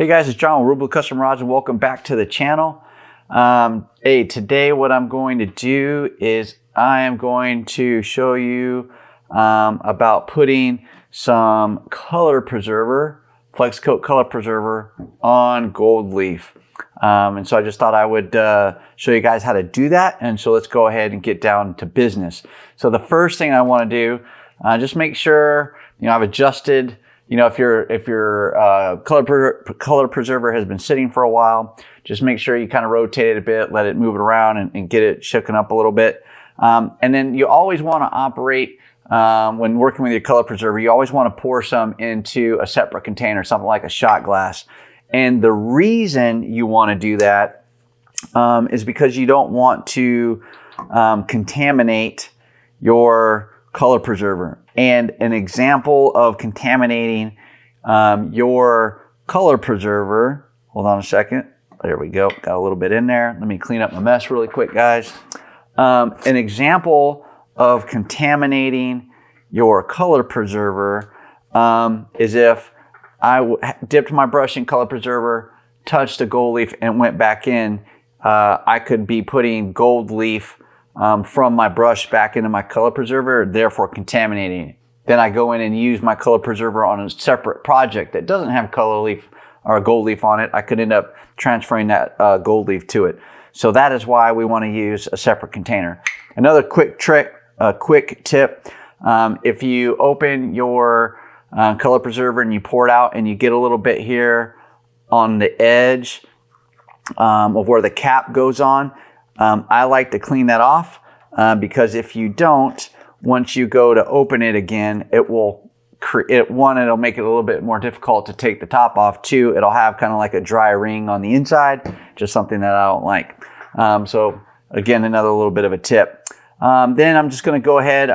Hey guys, it's John with ReelBlue Custom Rods and welcome back to the channel. Today what I'm going to do is I am going to show you about putting some color preserver, flex coat color preserver on gold leaf. And so I just thought I would show you guys how to do that. And so let's go ahead and get down to business. So the first thing I want to do, just make sure, I've adjusted. If your color preserver has been sitting for a while, just make sure you kind of rotate it a bit, let it move it around and get it shooken up a little bit. And then you always want to operate, when working with your color preserver, you always want to pour some into a separate container, something like a shot glass. And the reason you want to do that is because you don't want to contaminate your color preserver. And an example of contaminating your color preserver, hold on a second, there we go, got a little bit in there. Let me clean up my mess really quick, guys. An example of contaminating your color preserver is if I dipped my brush in color preserver, touched a gold leaf and went back in, I could be putting gold leaf from my brush back into my color preserver, therefore contaminating it. Then I go in and use my color preserver on a separate project that doesn't have color leaf or a gold leaf on it. I could end up transferring that gold leaf to it. So that is why we want to use a separate container. Another quick trick, quick tip, if you open your color preserver and you pour it out and you get a little bit here on the edge of where the cap goes on, I like to clean that off because if you don't, once you go to open it again, it'll make it a little bit more difficult to take the top off. Two, it'll have kind of like a dry ring on the inside, just something that I don't like. So again, another little bit of a tip. Then I'm just going to go ahead,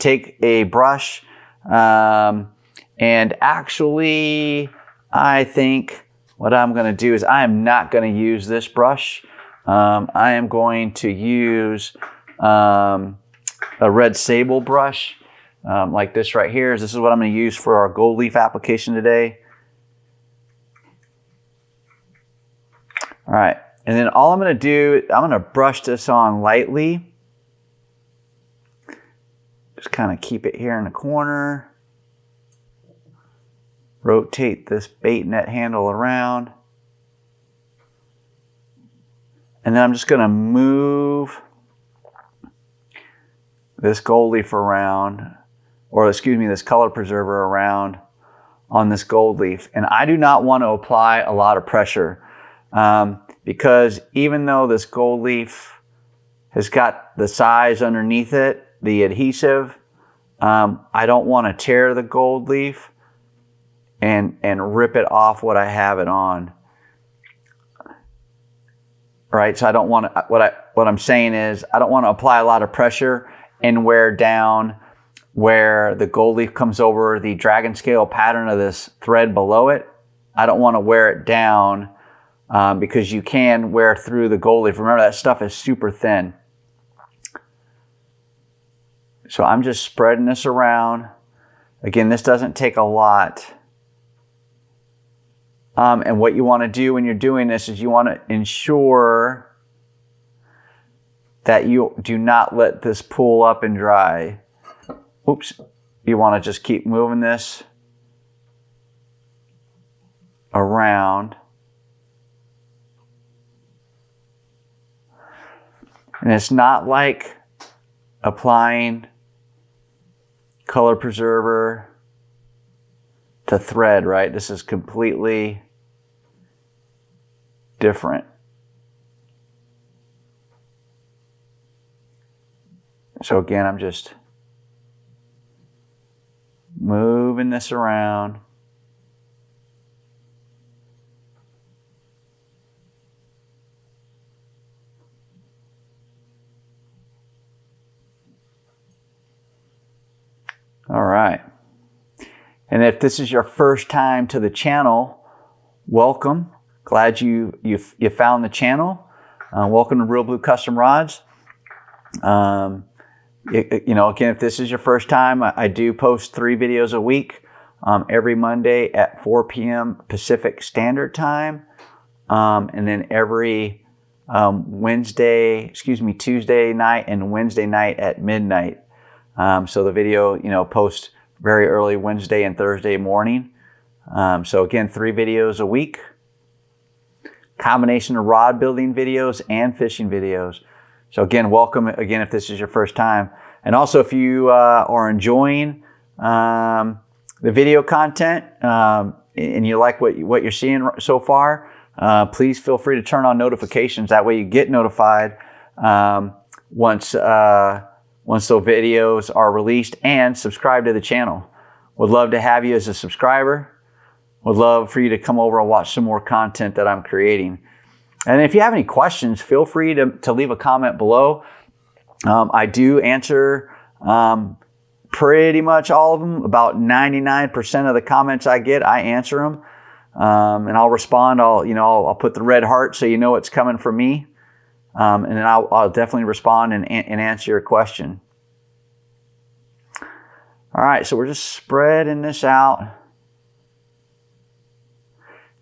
take a brush, and actually, I think what I'm going to do is I am not going to use this brush. I am going to use a red sable brush like this right here. This is what I'm going to use for our gold leaf application today. All right, and then all I'm going to do, I'm going to brush this on lightly. Just kind of keep it here in the corner. Rotate this bait net handle around. And then I'm just going to move this gold leaf around, or excuse me, this color preserver around on this gold leaf. And I do not want to apply a lot of pressure because even though this gold leaf has got the size underneath it, the adhesive, I don't want to tear the gold leaf and rip it off what I have it on. Right, so I don't want to, what I'm saying is I don't want to apply a lot of pressure and wear down where the gold leaf comes over the dragon scale pattern of this thread below it. I don't want to wear it down because you can wear through the gold leaf. Remember, that stuff is super thin. So I'm just spreading this around. Again, this doesn't take a lot. And what you want to do when you're doing this is you want to ensure that you do not let this pool up and dry. Oops. You want to just keep moving this around. And it's not like applying color preserver to thread, right? This is completely different. So again, I'm just moving this around. All right. And if this is your first time to the channel, welcome. Glad you found the channel. Welcome to ReelBlue Custom Rods. Again, if this is your first time, I do post 3 videos a week. every Monday at 4 p.m. Pacific Standard Time. And then every Tuesday night and Wednesday night at midnight. So the video, posts very early Wednesday and Thursday morning. So again, 3 videos a week. Combination of rod building videos and fishing videos. So again, welcome again if this is your first time. And also if you are enjoying the video content and you like what you're seeing so far, please feel free to turn on notifications. That way you get notified once those videos are released, and subscribe to the channel. Would love to have you as a subscriber. Would love for you to come over and watch some more content that I'm creating. And if you have any questions, feel free to leave a comment below. I do answer pretty much all of them. About 99% of the comments I get, I answer them. And I'll respond. I'll put the red heart so you know it's coming from me. And then I'll definitely respond and answer your question. All right, so we're just spreading this out.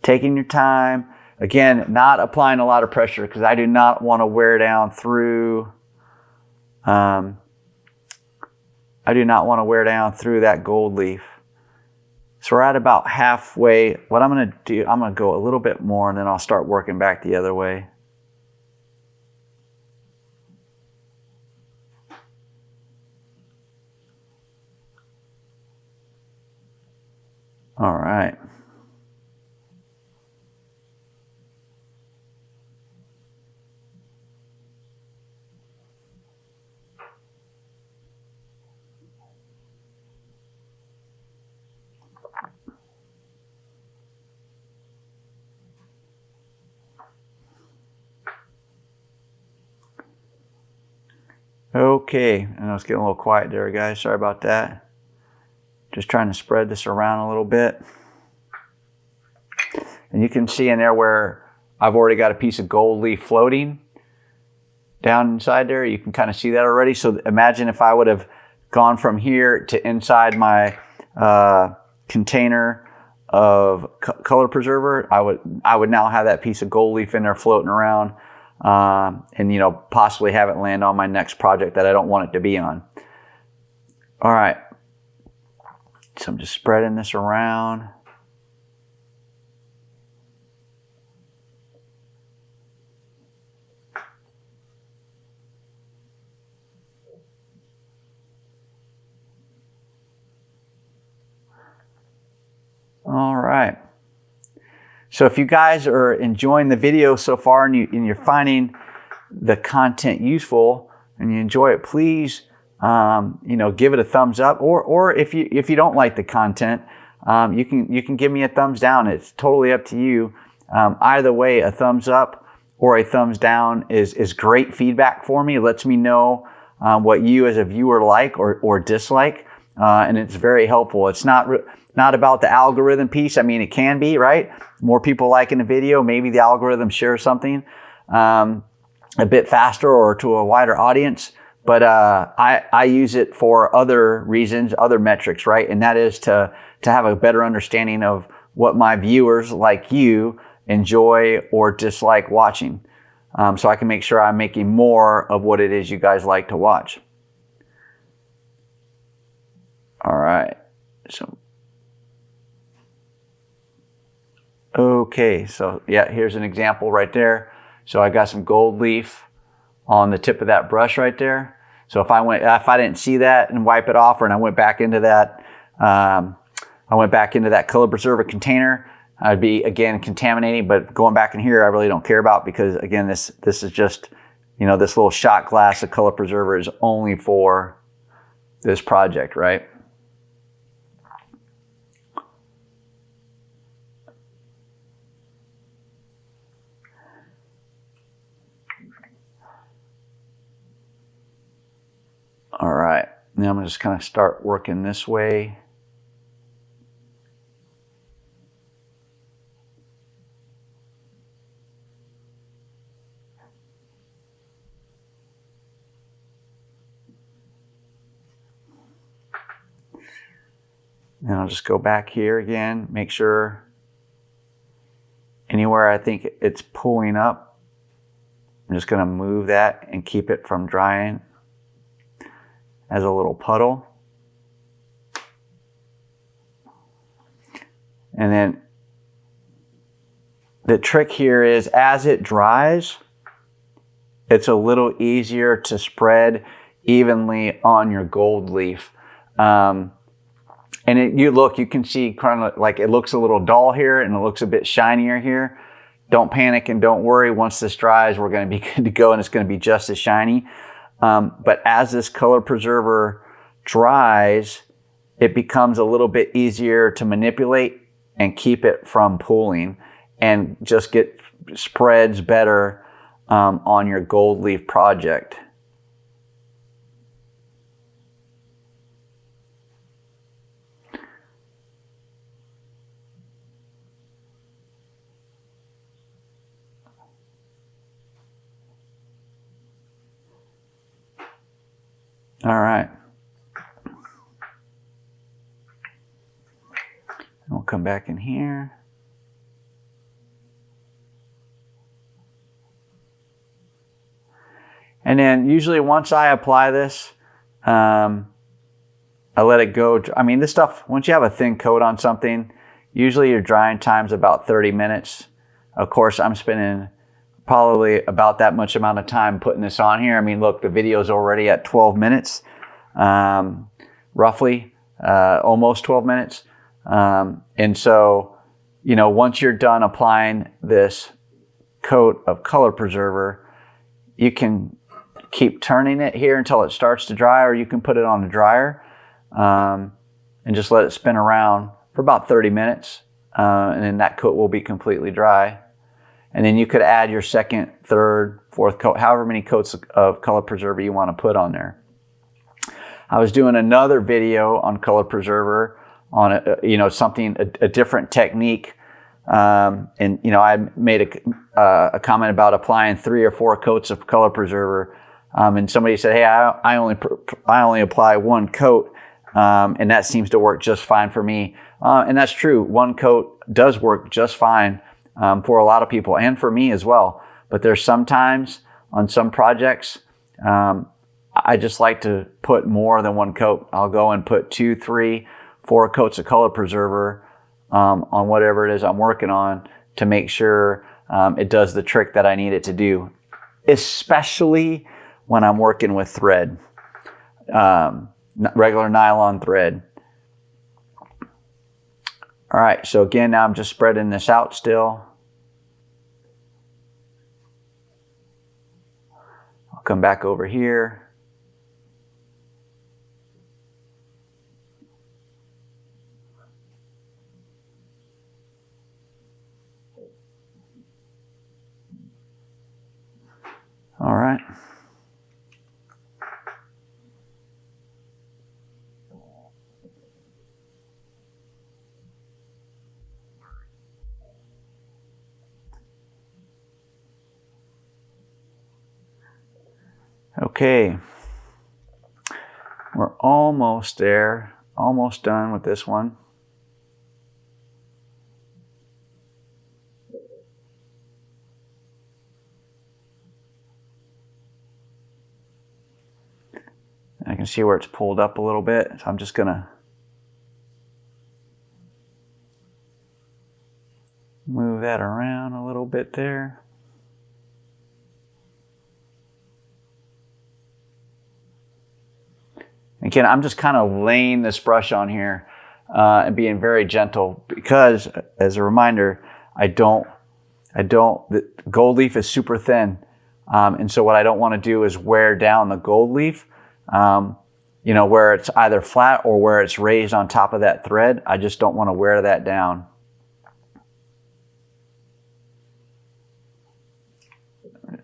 Taking your time. Again, not applying a lot of pressure because I do not want to wear down through that gold leaf. So we're at about halfway. What I'm going to do, I'm going to go a little bit more and then I'll start working back the other way. All right. Okay, I know it's getting a little quiet there, guys. Sorry about that. Just trying to spread this around a little bit. And you can see in there where I've already got a piece of gold leaf floating down inside there. You can kind of see that already. So imagine if I would have gone from here to inside my container of color preserver, I would now have that piece of gold leaf in there floating around. And possibly have it land on my next project that I don't want it to be on. All right, so I'm just spreading this around. All right. So if you guys are enjoying the video so far and you're finding the content useful and you enjoy it, please, give it a thumbs up. Or if you don't like the content, you can give me a thumbs down. It's totally up to you. Either way, a thumbs up or a thumbs down is great feedback for me. It lets me know what you as a viewer like or dislike, and it's very helpful. It's not about the algorithm piece. I mean, it can be, right? More people liking a video, maybe the algorithm shares something a bit faster or to a wider audience. But I use it for other reasons, other metrics, right? And that is to have a better understanding of what my viewers like you enjoy or dislike watching. So I can make sure I'm making more of what it is you guys like to watch. All right. Okay, so yeah, here's an example right there. So I got some gold leaf on the tip of that brush right there. So if I didn't see that and wipe it off, and I went back into that, color preserver container, I'd be again contaminating. But going back in here, I really don't care about, because again, this is just, this little shot glass of color preserver is only for this project, right? All right, now I'm just kind of start working this way. And I'll just go back here again, make sure anywhere I think it's pulling up, I'm just going to move that and keep it from drying as a little puddle. And then the trick here is as it dries, it's a little easier to spread evenly on your gold leaf. And you can see kind of like it looks a little dull here and it looks a bit shinier here. Don't panic and don't worry. Once this dries, we're going to be good to go and it's going to be just as shiny. But as this color preserver dries, it becomes a little bit easier to manipulate and keep it from pooling and just get spreads better on your gold leaf project. All right. We'll come back in here. And then usually once I apply this, I let it go. I mean, this stuff, once you have a thin coat on something, usually your drying time's about 30 minutes. Of course, I'm spending probably about that much amount of time putting this on here. I mean, look, the video's already at 12 minutes, roughly, almost 12 minutes. And so, you know, once you're done applying this coat of color preserver, you can keep turning it here until it starts to dry, or you can put it on a dryer and just let it spin around for about 30 minutes. And then that coat will be completely dry. And then you could add your second, third, fourth coat, however many coats of color preserver you want to put on there. I was doing another video on color preserver on a different technique. And you know, I made a comment about applying 3 or 4 coats of color preserver. And somebody said, hey, I only apply 1 coat. And that seems to work just fine for me. And that's true. 1 coat does work just fine for a lot of people and for me as well. But there's sometimes on some projects, I just like to put more than 1 coat. I'll go and put 2, 3, 4 coats of color preserver on whatever it is I'm working on to make sure it does the trick that I need it to do, especially when I'm working with thread, regular nylon thread. All right, so again, now I'm just spreading this out still. I'll come back over here. All right. Okay, we're almost there, almost done with this one. I can see where it's pulled up a little bit, so I'm just gonna move that around a little bit there. Again, I'm just kind of laying this brush on here and being very gentle because, as a reminder, the gold leaf is super thin. And so what I don't want to do is wear down the gold leaf, you know, where it's either flat or where it's raised on top of that thread. I just don't want to wear that down.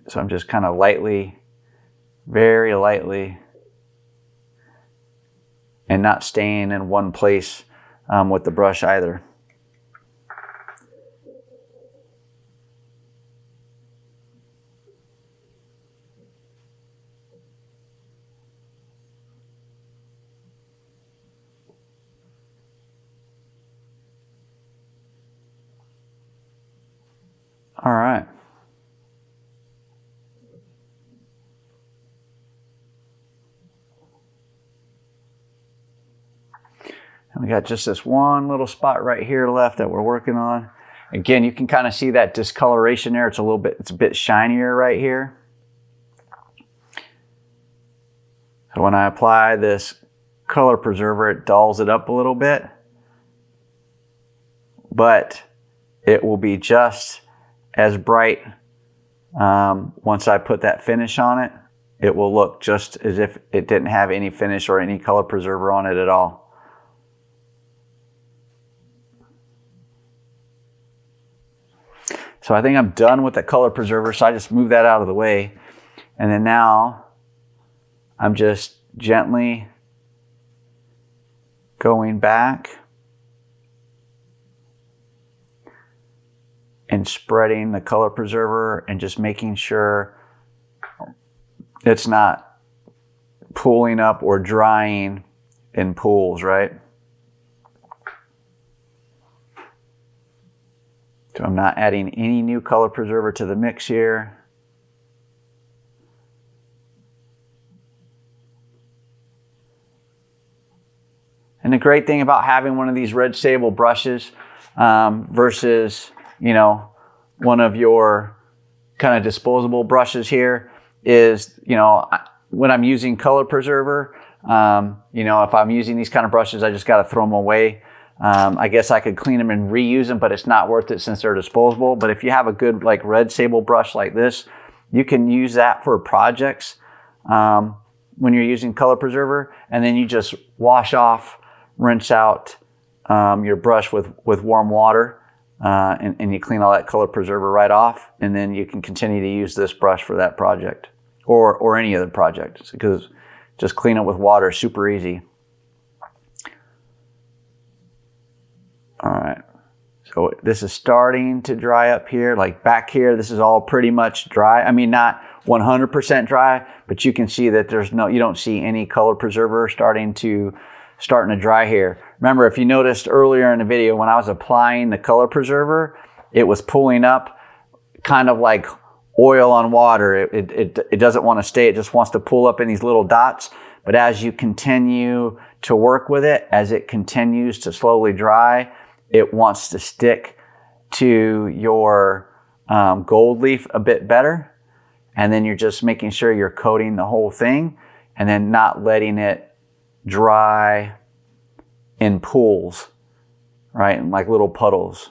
So I'm just kind of lightly, very lightly, and not staying in one place with the brush either. All right. And we got just this one little spot right here left that we're working on. Again, you can kind of see that discoloration there. It's a bit shinier right here. So when I apply this color preserver, it dulls it up a little bit, but it will be just as bright once I put that finish on it. It will look just as if it didn't have any finish or any color preserver on it at all. So I think I'm done with the color preserver, so I just move that out of the way. And then now I'm just gently going back and spreading the color preserver and just making sure it's not pooling up or drying in pools, right? So I'm not adding any new color preserver to the mix here. And the great thing about having one of these red sable brushes versus, you know, one of your kind of disposable brushes here is, you know, when I'm using color preserver, you know, if I'm using these kind of brushes, I just got to throw them away. I guess I could clean them and reuse them, but it's not worth it since they're disposable. But if you have a good like red sable brush like this, you can use that for projects when you're using color preserver, and then you just wash off, rinse out your brush with warm water, and you clean all that color preserver right off, and then you can continue to use this brush for that project or any other project, because just clean it with water, super easy. All right, so this is starting to dry up here. Like back here, this is all pretty much dry. I mean, not 100% dry, but you can see that you don't see any color preserver starting to dry here. Remember, if you noticed earlier in the video when I was applying the color preserver, it was pulling up kind of like oil on water. It doesn't want to stay, it just wants to pull up in these little dots. But as you continue to work with it, as it continues to slowly dry, it wants to stick to your gold leaf a bit better. And then you're just making sure you're coating the whole thing and then not letting it dry in pools, right? And like little puddles.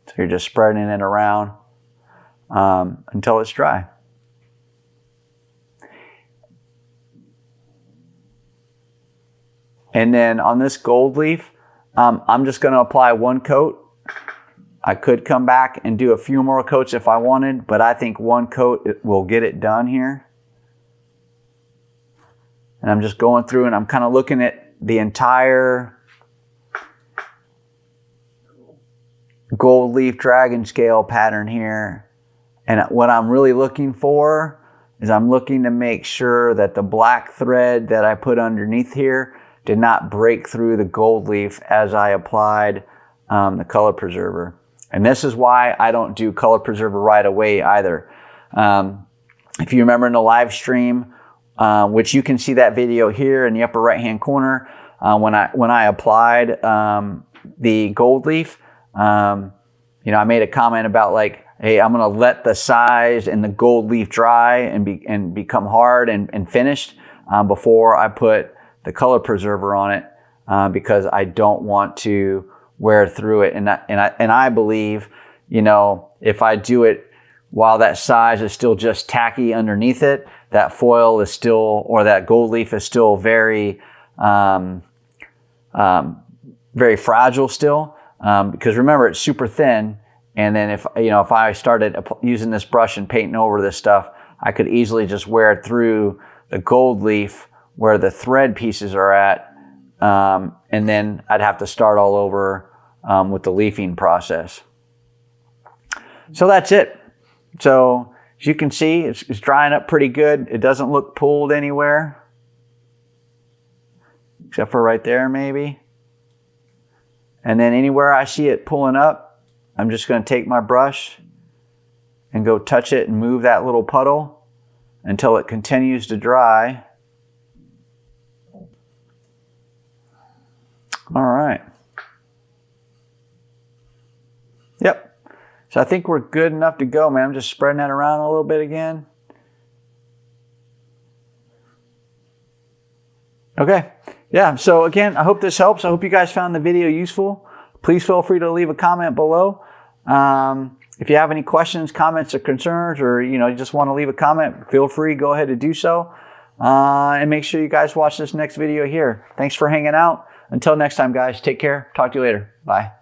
So you're just spreading it around until it's dry. And then on this gold leaf, I'm just going to apply one coat. I could come back and do a few more coats if I wanted, but I think one coat will get it done here. And I'm just going through and I'm kind of looking at the entire gold leaf dragon scale pattern here. And what I'm really looking for is I'm looking to make sure that the black thread that I put underneath here did not break through the gold leaf as I applied the color preserver. And this is why I don't do color preserver right away either. If you remember in the live stream, which you can see that video here in the upper right hand corner, when I applied the gold leaf, you know, I made a comment about like, hey, I'm going to let the size and the gold leaf dry and become hard and finished before I put the color preserver on it, because I don't want to wear through it. And I believe, you know, if I do it while that size is still just tacky underneath it, that foil is still, or that gold leaf is still very, very fragile still. Because remember, it's super thin. And then if I started using this brush and painting over this stuff, I could easily just wear through the gold leaf where the thread pieces are at, and then I'd have to start all over with the leafing process. So that's it. So as you can see, it's drying up pretty good. It doesn't look pulled anywhere, except for right there maybe. And then anywhere I see it pulling up, I'm just going to take my brush and go touch it and move that little puddle until it continues to dry. All right. Yep. So I think we're good enough to go, man. I'm just spreading that around a little bit again. Okay. Yeah. So again, I hope this helps. I hope you guys found the video useful. Please feel free to leave a comment below. If you have any questions, comments, or concerns, or you just want to leave a comment, feel free. Go ahead and do so. And make sure you guys watch this next video here. Thanks for hanging out. Until next time, guys. Take care. Talk to you later. Bye.